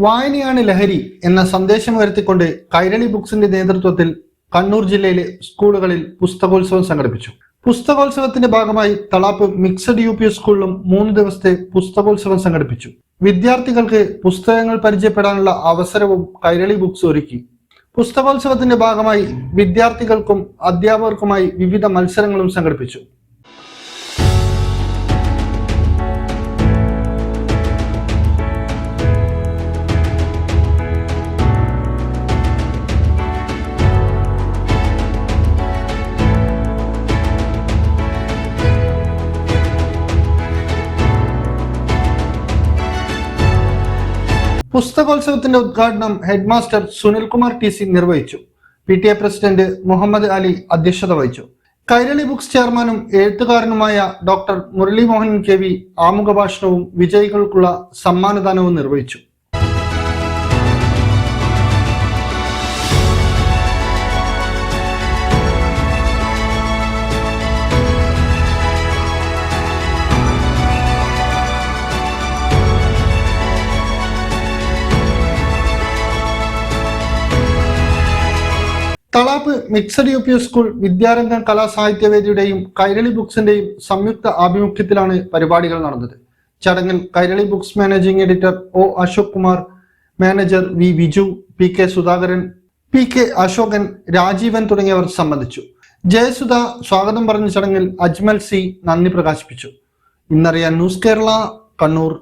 വായനയാണ് ലഹരി എന്ന സന്ദേശം ഉയർത്തിക്കൊണ്ട് കൈരളി ബുക്സിന്റെ നേതൃത്വത്തിൽ കണ്ണൂർ ജില്ലയിലെ സ്കൂളുകളിൽ പുസ്തകോത്സവം സംഘടിപ്പിച്ചു. പുസ്തകോത്സവത്തിന്റെ ഭാഗമായി തളാപ്പ് മിക്സഡ് UP സ്കൂളിലും 3 ദിവസത്തെ പുസ്തകോത്സവം സംഘടിപ്പിച്ചു. വിദ്യാർത്ഥികൾക്ക് പുസ്തകങ്ങൾ പരിചയപ്പെടാനുള്ള അവസരവും കൈരളി ബുക്സ് ഒരുക്കി. പുസ്തകോത്സവത്തിന്റെ ഭാഗമായി വിദ്യാർത്ഥികൾക്കും അധ്യാപകർക്കുമായി വിവിധ മത്സരങ്ങളും സംഘടിപ്പിച്ചു. പുസ്തകോത്സവത്തിന്റെ ഉദ്ഘാടനം ഹെഡ്മാസ്റ്റർ സുനിൽകുമാർ TC നിർവഹിച്ചു. PTA പ്രസിഡന്റ് മുഹമ്മദ് അലി അധ്യക്ഷത വഹിച്ചു. കൈരളി ബുക്സ് ചെയർമാനും എഴുത്തുകാരനുമായ ഡോക്ടർ മുരളി മോഹൻ KV ആമുഖ ഭാഷണവും വിജയികൾക്കുള്ള സമ്മാനദാനവും നിർവഹിച്ചു. തളാപ്പ് മിക്സഡ് UP സ്കൂൾ വിദ്യാരംഗം കലാസാഹിത്യവേദിയുടെയും കൈരളി ബുക്സിന്റെയും സംയുക്ത ആഭിമുഖ്യത്തിലാണ് പരിപാടികൾ നടന്നത്. ചടങ്ങിൽ Kairali books managing editor O Ashok Kumar, manager V Viju, PK Sudhakaran, PK Ashokan, Rajeevan തുടങ്ങിയവർ സംബന്ധിച്ചു. ജയസുധ സ്വാഗതം പറഞ്ഞ ചടങ്ങിൽ അജ്മൽ C നന്ദി പ്രകാശിപ്പിച്ചു. ഇന്നറിയാൻ ന്യൂസ് കേരള, കണ്ണൂർ.